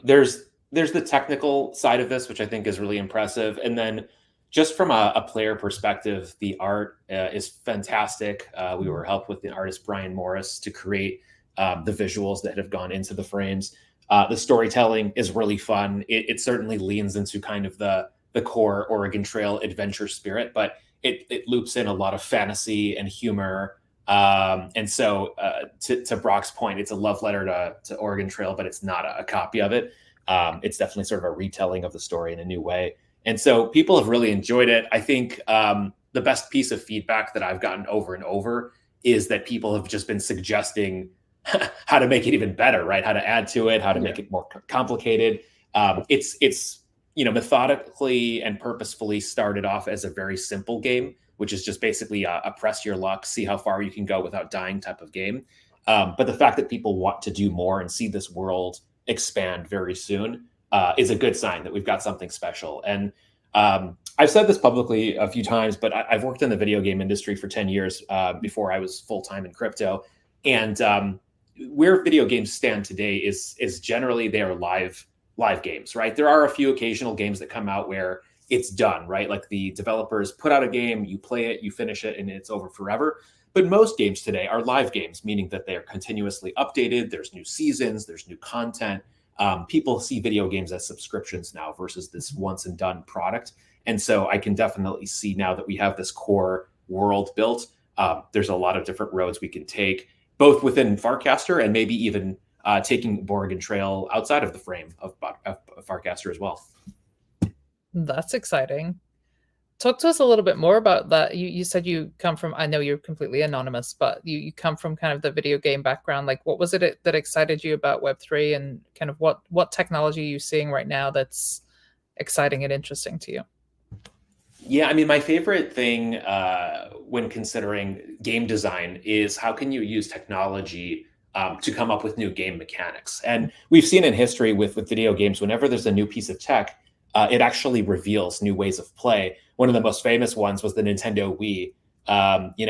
There's the technical side of this, which I think is really impressive. And then just from a player perspective, the art is fantastic. We were helped with the artist Brian Morris to create the visuals that have gone into the frames. The storytelling is really fun. It certainly leans into kind of the core Oregon Trail adventure spirit, but it loops in a lot of fantasy and humor. And so to Brock's point, it's a love letter to Oregon Trail, but it's not a copy of it. It's definitely sort of a retelling of the story in a new way. And so people have really enjoyed it. I think the best piece of feedback that I've gotten over and over is that people have just been suggesting how to make it even better, right? How to add to it, how to make it more complicated. It's methodically and purposefully started off as a very simple game, which is just basically a press your luck, see how far you can go without dying type of game. But the fact that people want to do more and see this world expand very soon is a good sign that we've got something special. And I've said this publicly a few times, but I've worked in the video game industry for 10 years before I was full-time in crypto. And where video games stand today is generally they are live games, right? There are a few occasional games that come out where it's done, right? Like the developers put out a game, you play it, you finish it, and it's over forever. But most games today are live games, meaning that they're continuously updated. There's new seasons, there's new content. People see video games as subscriptions now versus this once and done product. And so I can definitely see now that we have this core world built, there's a lot of different roads we can take, both within Farcaster and maybe even taking Oregon Trail outside of the frame of Farcaster as well. That's exciting. Talk to us a little bit more about that. You said you come from, I know you're completely anonymous, but you come from kind of the video game background. Like, what was it that excited you about Web3, and kind of what technology are you seeing right now that's exciting and interesting to you? Yeah, I mean, my favorite thing when considering game design is how can you use technology to come up with new game mechanics. And we've seen in history with video games, whenever there's a new piece of tech, it actually reveals new ways of play. One of the most famous ones was the Nintendo Wii,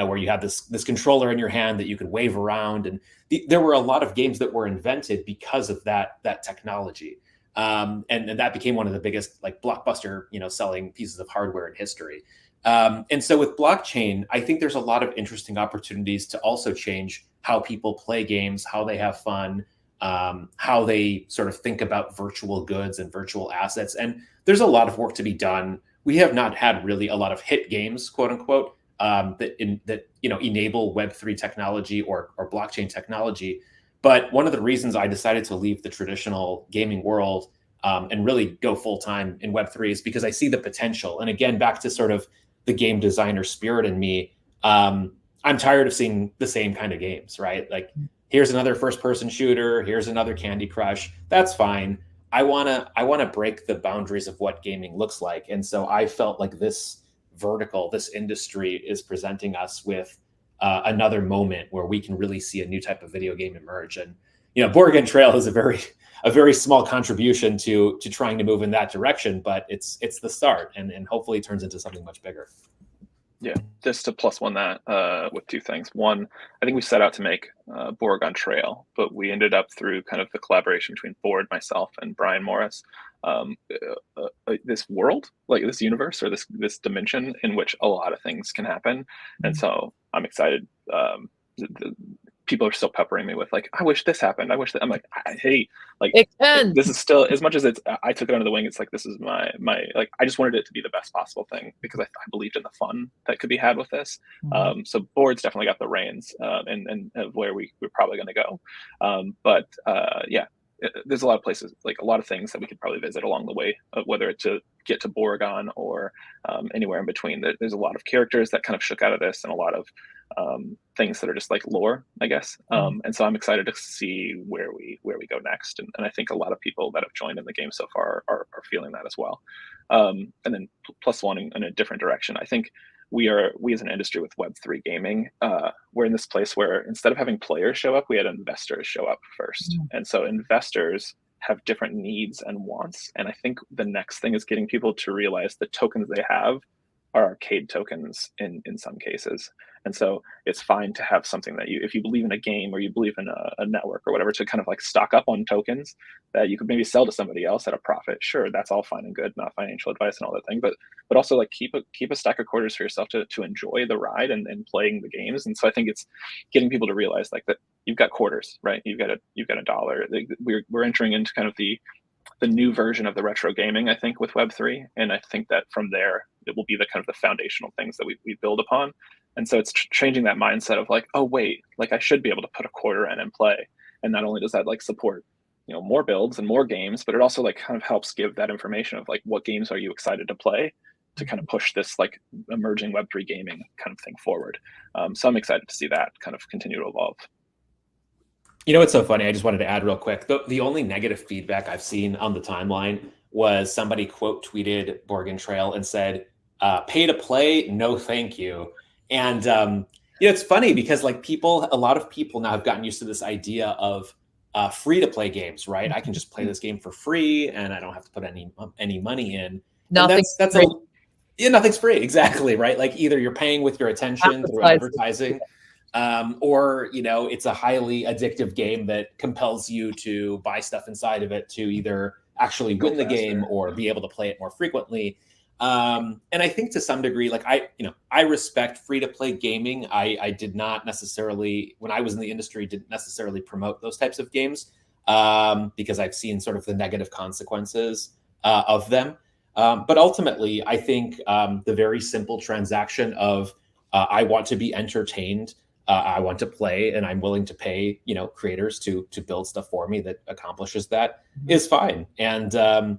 where you had this controller in your hand that you could wave around. And there were a lot of games that were invented because of that technology. And that became one of the biggest like blockbuster, selling pieces of hardware in history. And so with blockchain, I think there's a lot of interesting opportunities to also change how people play games, how they have fun, how they sort of think about virtual goods and virtual assets. And there's a lot of work to be done. We have not had really a lot of hit games, quote unquote, that enable Web3 technology or blockchain technology. But one of the reasons I decided to leave the traditional gaming world and really go full time in Web3 is because I see the potential. And again, back to sort of the game designer spirit in me, I'm tired of seeing the same kind of games, right? Like, here's another first-person shooter, here's another Candy Crush. That's fine. I wanna break the boundaries of what gaming looks like, and so I felt like this vertical, this industry, is presenting us with another moment where we can really see a new type of video game emerge. And Board Trail is a very small contribution to trying to move in that direction, but it's the start, and hopefully it turns into something much bigger. Yeah, just to plus one that with two things. One, I think we set out to make Board Trail, but we ended up through kind of the collaboration between Board, myself, and Brian Morris, this world, like this universe or this dimension in which a lot of things can happen. And so I'm excited. People are still peppering me with like, I wish this happened. I wish that. I'm like, hey, like this is still, as much as I took it under the wing. It's like, this is my like, I just wanted it to be the best possible thing because I believed in the fun that could be had with this. So Board's definitely got the reins and where we're probably going to go. But yeah, there's a lot of places, like a lot of things that we could probably visit along the way, whether it's to get to Boregon or anywhere in between. There's a lot of characters that kind of shook out of this and a lot of things that are just like lore, I guess. And so I'm excited to see where we go next. And I think a lot of people that have joined in the game so far are feeling that as well. And then plus one in a different direction. I think we as an industry with Web3 gaming, we're in this place where instead of having players show up, we had investors show up first. And so investors have different needs and wants. And I think the next thing is getting people to realize the tokens they have are arcade tokens in some cases. And so it's fine to have something that if you believe in a game or you believe in a network or whatever, to kind of like stock up on tokens that you could maybe sell to somebody else at a profit. Sure, that's all fine and good, not financial advice and all that thing, but also like keep a stack of quarters for yourself to enjoy the ride and playing the games. And so I think it's getting people to realize like that you've got quarters, right? You've got a dollar. We're entering into kind of the new version of the retro gaming, I think, with Web3. And I think that from there, it will be the kind of the foundational things that we build upon. And so it's changing that mindset of like, oh, wait, like I should be able to put a quarter in and play. And not only does that like support, more builds and more games, but it also like kind of helps give that information of like, what games are you excited to play to kind of push this like emerging Web3 gaming kind of thing forward. So I'm excited to see that kind of continue to evolve. It's so funny. I just wanted to add real quick. The only negative feedback I've seen on the timeline was somebody quote tweeted Board Trail and said, pay to play, no thank you. And it's funny because like a lot of people now have gotten used to this idea of free to play games, right? I can just play this game for free and I don't have to put any money in. Nothing's free. Exactly, right? Like either you're paying with your attention through advertising, or it's a highly addictive game that compels you to buy stuff inside of it to either actually win the game or be able to play it more frequently. And I think to some degree, like I respect free to play gaming. I did not necessarily, when I was in the industry, didn't necessarily promote those types of games because I've seen sort of the negative consequences of them. But ultimately, I think the very simple transaction of I want to be entertained, I want to play, and I'm willing to pay, creators to build stuff for me that accomplishes that is fine. And to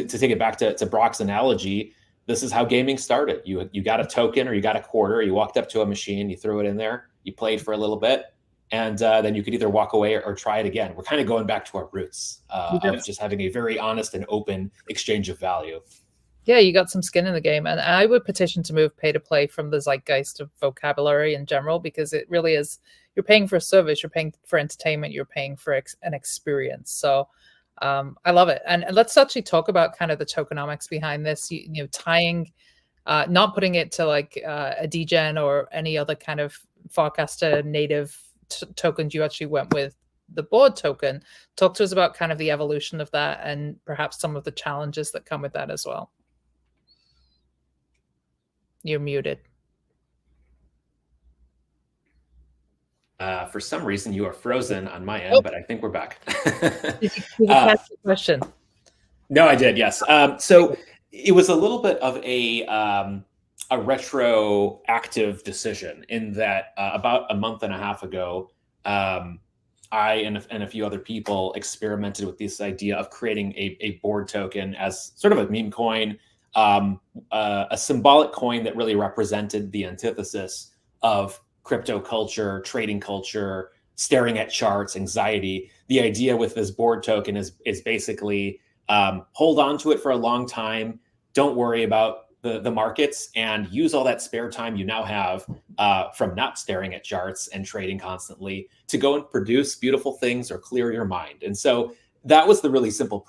take it back to Brock's analogy, this is how gaming started. You got a token or you got a quarter, you walked up to a machine, you threw it in there, you played for a little bit, and then you could either walk away or try it again. We're kind of going back to our roots of just having a very honest and open exchange of value. Yeah, you got some skin in the game. And I would petition to move pay to play from the zeitgeist of vocabulary in general, because it really is, you're paying for a service, you're paying for entertainment, you're paying for an experience. So I love it. And let's actually talk about kind of the tokenomics behind this, tying, not putting it to like a degen or any other kind of Farcaster native tokens. You actually went with the Board token. Talk to us about kind of the evolution of that and perhaps some of the challenges that come with that as well. You're muted. For some reason, you are frozen on my end, but I think we're back. Did you catch the question? No, I did. Yes. So it was a little bit of a retroactive decision in that about a month and a half ago, I and a few other people experimented with this idea of creating a board token as sort of a meme coin, a symbolic coin that really represented the antithesis of crypto culture, trading culture, staring at charts, anxiety. The idea with this board token is basically hold on to it for a long time. Don't worry about the markets, and use all that spare time you now have from not staring at charts and trading constantly to go and produce beautiful things or clear your mind. And so that was the really simple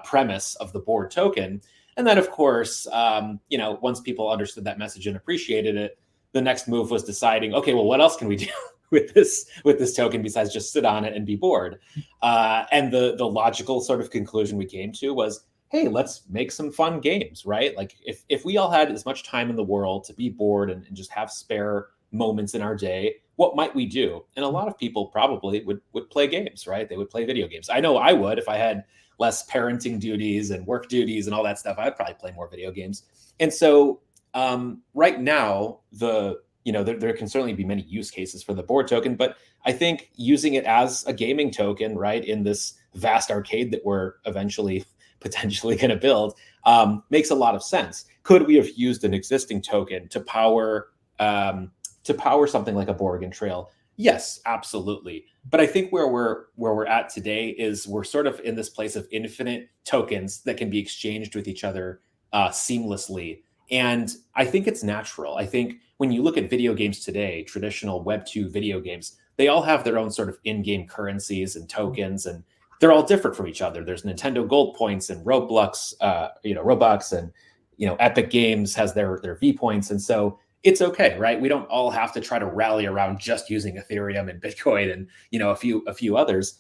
premise of the board token. And then, of course, once people understood that message and appreciated it, the next move was deciding, okay, well, what else can we do with this token besides just sit on it and be bored? And the logical sort of conclusion we came to was, hey, let's make some fun games, right? Like if we all had as much time in the world to be bored and just have spare moments in our day, what might we do? And a lot of people probably would play games, right? They would play video games. I know I would. If I had less parenting duties and work duties and all that stuff, I'd probably play more video games. And so right now, there can certainly be many use cases for the board token, but I think using it as a gaming token, right, in this vast arcade that we're eventually potentially going to build, makes a lot of sense. Could we have used an existing token to power something like a Boregan Trail? Yes, absolutely. But I think where we're at today is we're sort of in this place of infinite tokens that can be exchanged with each other seamlessly. And I think it's natural. I think when you look at video games today, traditional Web 2 video games, they all have their own sort of in-game currencies and tokens, and they're all different from each other. There's Nintendo Gold points and Roblox, Robux, and Epic Games has their V points, and so it's okay, right? We don't all have to try to rally around just using Ethereum and Bitcoin and a few others.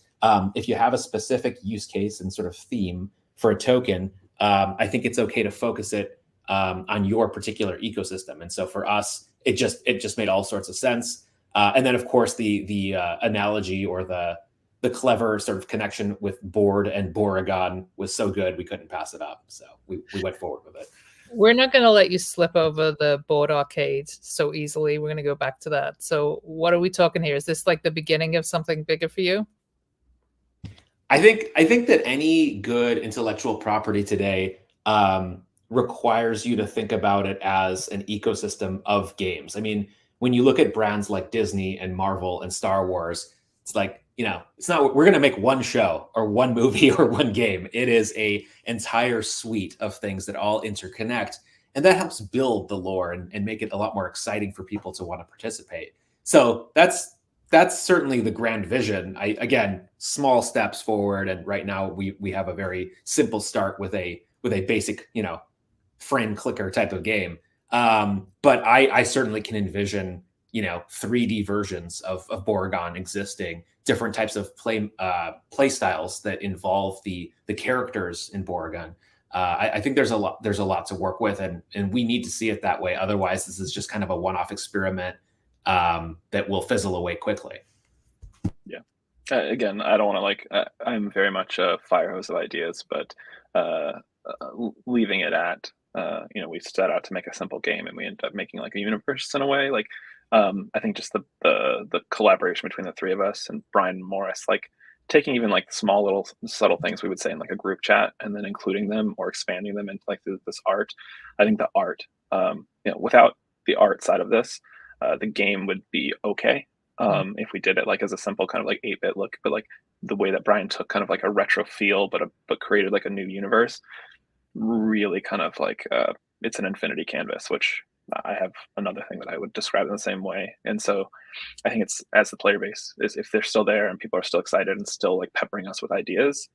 If you have a specific use case and sort of theme for a token, I think it's okay to focus it on your particular ecosystem. And so for us, it just made all sorts of sense. And then of course the analogy or the clever sort of connection with board and Boregon was so good we couldn't pass it up. So we went forward with it. We're not going to let you slip over the board arcade so easily. We're going to go back to that. So what are we talking here? Is this like the beginning of something bigger for you? I think that any good intellectual property today requires you to think about it as an ecosystem of games. I mean, when you look at brands like Disney and Marvel and Star Wars, it's like, it's not, we're going to make one show or one movie or one game. It is a entire suite of things that all interconnect. And that helps build the lore and make it a lot more exciting for people to want to participate. So that's certainly the grand vision. Again, small steps forward. And right now we have a very simple start with a basic, frame clicker type of game. But I certainly can envision, 3D versions of Boregon existing, different types of play styles that involve the characters in Boregon. I think there's a lot to work with, and we need to see it that way. Otherwise, this is just kind of a one-off experiment that will fizzle away quickly. Yeah. Again, I don't want to I'm very much a fire hose of ideas, but leaving it at we set out to make a simple game and we ended up making like a universe in a way. I think just the collaboration between the three of us and Brian Morris, taking even like small little subtle things we would say in like a group chat and then including them or expanding them into like this art. I think the art, without the art side of this, the game would be okay. If we did it like as a simple kind of like 8-bit look, but like the way that Brian took kind of like a retro feel, but created like a new universe, really kind of like it's an infinity canvas, which I have another thing that I would describe in the same way. And so I think it's, as the player base is, if they're still there and people are still excited and still like peppering us with ideas,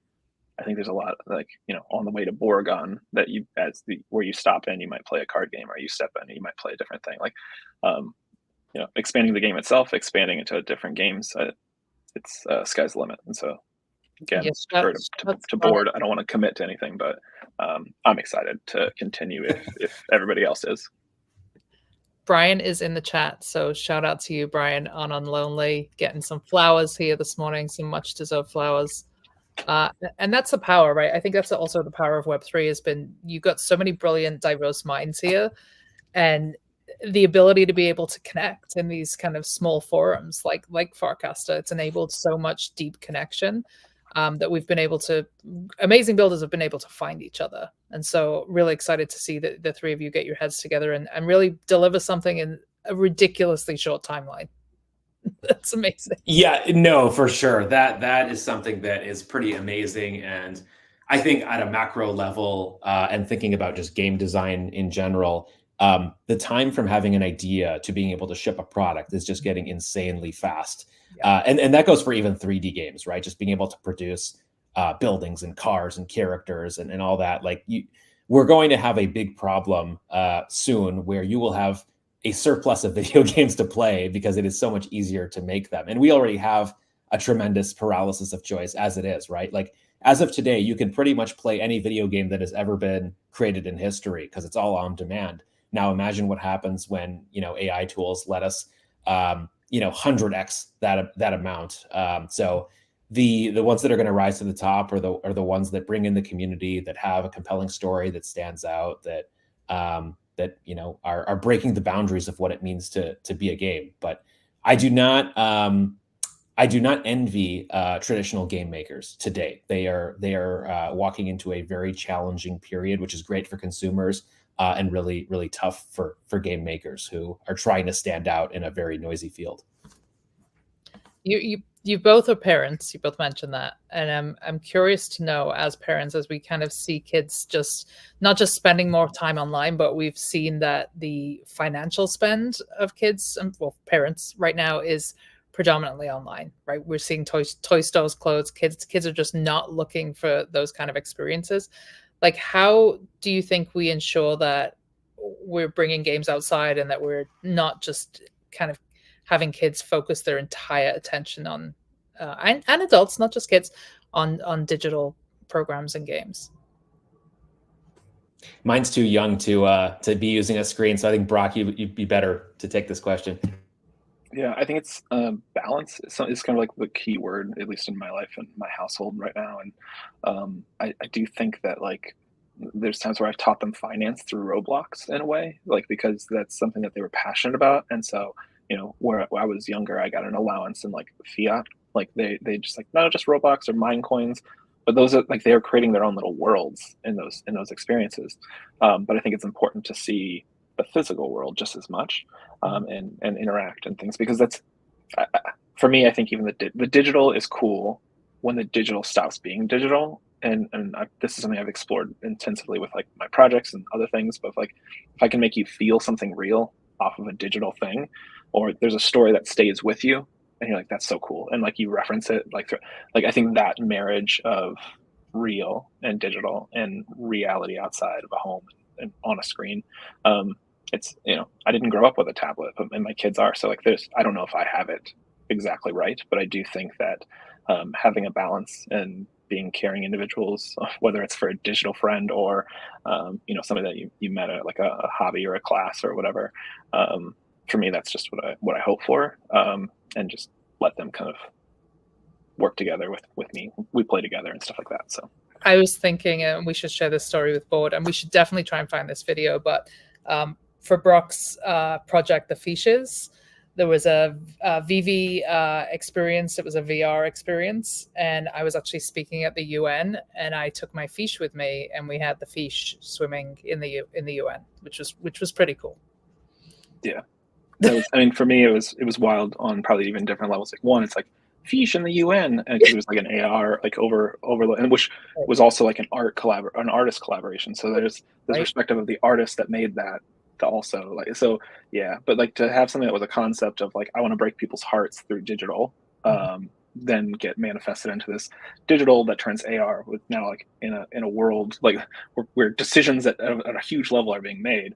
I think there's a lot on the way to Boregon that where you stop in, you might play a card game, or you step in and you might play a different thing. Expanding the game itself, expanding into different games, it's sky's the limit. And so again, Yes, to board, I don't want to commit to anything, but I'm excited to continue if everybody else is. Brian is in the chat, so shout out to you, Brian, on Unlonely, getting some flowers here this morning, some much deserved flowers. And that's the power, right? I think that's also the power of Web3 has been you've got so many brilliant, diverse minds here, and the ability to be able to connect in these kind of small forums like Farcaster. It's enabled so much deep connection that we've been able to, amazing builders have been able to find each other. And so really excited to see that the three of you get your heads together and really deliver something in a ridiculously short timeline. That's amazing. Yeah, no, for sure. That is something that is pretty amazing. And I think at a macro level, and thinking about just game design in general, the time from having an idea to being able to ship a product is just getting insanely fast. Yeah. And that goes for even 3D games, right? Just being able to produce buildings and cars and characters and all that. Like we're going to have a big problem soon where you will have a surplus of video games to play because it is so much easier to make them. And we already have a tremendous paralysis of choice as it is, right? Like as of today, you can pretty much play any video game that has ever been created in history because it's all on demand. Now imagine what happens when, AI tools let us, 100x that amount. So the ones that are going to rise to the top are the ones that bring in the community, that have a compelling story that stands out, that are breaking the boundaries of what it means to be a game. But I do not envy traditional game makers today. They are walking into a very challenging period, which is great for consumers and really, really tough for game makers who are trying to stand out in a very noisy field. You both are parents. You both mentioned that, and I'm curious to know, as parents, as we kind of see kids just not just spending more time online, but we've seen that the financial spend of kids and parents right now is predominantly online. Right, we're seeing toy stores closed. Kids are just not looking for those kind of experiences. Like, how do you think we ensure that we're bringing games outside and that we're not just kind of having kids focus their entire attention on, and adults, not just kids, on digital programs and games? Mine's too young to be using a screen, so I think Brock, you'd be better to take this question. Yeah, I think it's balance. It's kind of like the key word, at least in my life and my household right now. And I do think that like there's times where I've taught them finance through Roblox in a way, like because that's something that they were passionate about. And so, where I was younger, I got an allowance in like fiat. Like they just like, no, just Roblox or mine coins. But those are like they are creating their own little worlds in those experiences. But I think it's important to see the physical world just as much, and interact and things, because that's for me. I think even the digital is cool when the digital stops being digital. And this is something I've explored intensively with like my projects and other things. But like if I can make you feel something real off of a digital thing, or there's a story that stays with you, and you're like, that's so cool, and like you reference it like I think that marriage of real and digital and reality outside of a home and on a screen, it's I didn't grow up with a tablet, and my kids are, so like I don't know if I have it exactly right, but I do think that having a balance and being caring individuals, whether it's for a digital friend or somebody that you met at like a hobby or a class or whatever, for me that's just what I hope for, and just let them kind of work together with me. We play together and stuff like that. So I was thinking we should share this story with Board, and we should definitely try and find this video. But for Brock's project, The Fiches, there was a VV experience. It was a VR experience, and I was actually speaking at the UN, and I took my fiche with me, and we had the fiche swimming in the UN, which was pretty cool. Yeah, I mean, for me, it was wild on probably even different levels. Like one, it's like fiche in the UN, and it was like an AR like overload, and which was also like an artist collaboration. So there's perspective of the artist that made that to also like, so yeah. But like to have something that was a concept of like I want to break people's hearts through digital, then get manifested into this digital that turns AR with now like in a world like where decisions at a huge level are being made.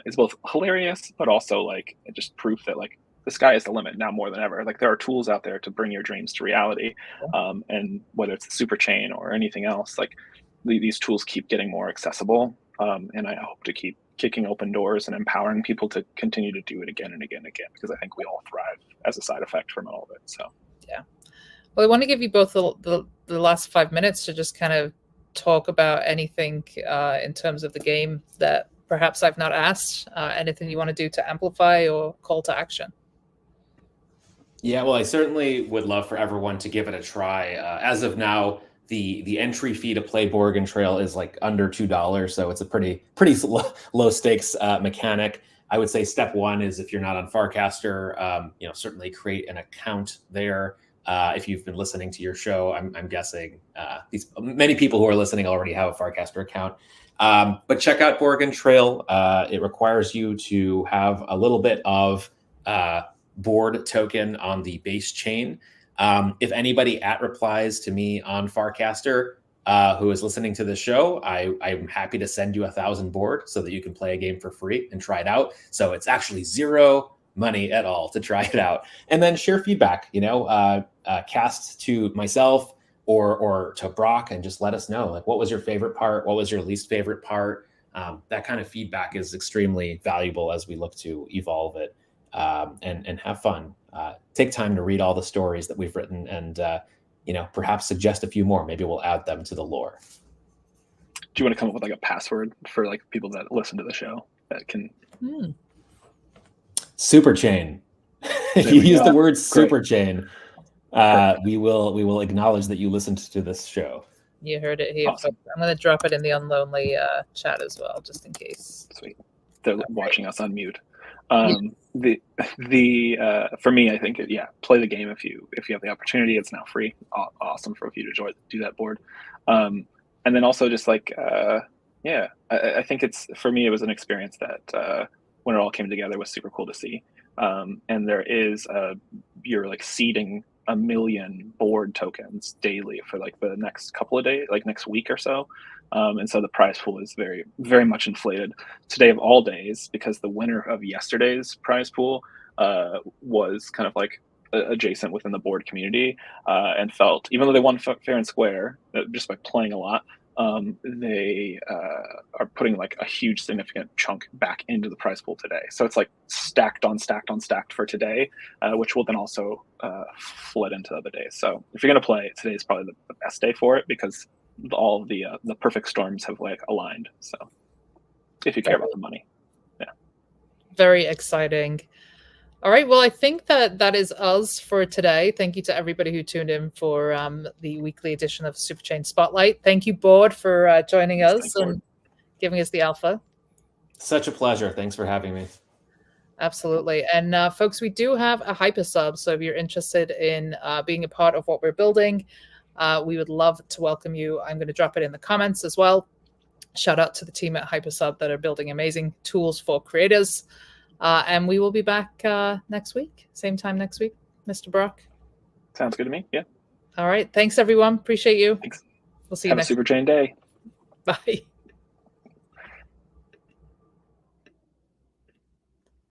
Is both hilarious, but also like just proof that like the sky is the limit now more than ever. Like there are tools out there to bring your dreams to reality, and whether it's the Superchain or anything else, like these tools keep getting more accessible, and I hope to keep kicking open doors and empowering people to continue to do it again and again and again, because I think we all thrive as a side effect from all of it. So yeah. Well, I want to give you both the last 5 minutes to just kind of talk about anything in terms of the game that perhaps I've not asked. Anything you want to do to amplify or call to action? Yeah, well, I certainly would love for everyone to give it a try. As of now, the entry fee to play Borgen Trail is like under $2, so it's a pretty low stakes mechanic. I would say step one is, if you're not on Farcaster, certainly create an account there. If you've been listening to your show, I'm guessing many people who are listening already have a Farcaster account. But check out Borgen Trail. It requires you to have a little bit of board token on the base chain. If anybody replies to me on Farcaster who is listening to the show, I'm happy to send you 1,000 board so that you can play a game for free and try it out. So it's actually zero money at all to try it out, and then share feedback. Cast to myself or to Brock, and just let us know, like, what was your favorite part, what was your least favorite part. That kind of feedback is extremely valuable as we look to evolve it. And have fun. Take time to read all the stories that we've written, and perhaps suggest a few more. Maybe we'll add them to the lore. Do you want to come up with like a password for like people that listen to the show that can? Superchain. If you use the word Superchain, we will acknowledge that you listened to this show. You heard it here. Awesome. I'm going to drop it in the Unlonely chat as well, just in case. Sweet. They're watching us on mute. For me, I think play the game if you have the opportunity. It's now free. Awesome for you to do that board. And then also just like I think for me it was an experience that when it all came together was super cool to see. And there is you're like seeding 1 million board tokens daily for like the next couple of days, like next week or so. And so the prize pool is very, very much inflated today of all days, because the winner of yesterday's prize pool was kind of like adjacent within the board community, and felt, even though they won fair and square just by playing a lot, they are putting like a huge significant chunk back into the prize pool today. So it's like stacked on stacked on stacked for today, which will then also flood into other days. So if you're going to play, today is probably the best day for it, because all the perfect storms have like aligned. So if you care about the money. Very exciting. All right. Well, I think that is us for today. Thank you to everybody who tuned in for the weekly edition of Superchain Spotlight. Thank you, Board, for joining us and giving us the alpha. Such a pleasure. Thanks for having me. Absolutely. And folks, we do have a hyper sub. So if you're interested in being a part of what we're building, we would love to welcome you. I'm going to drop it in the comments as well. Shout out to the team at Hypersub that are building amazing tools for creators. And we will be back next week, same time next week, Mr. Brock. Sounds good to me. Yeah. All right. Thanks, everyone. Appreciate you. Thanks. We'll see you next week. Have a Superchain day. Bye.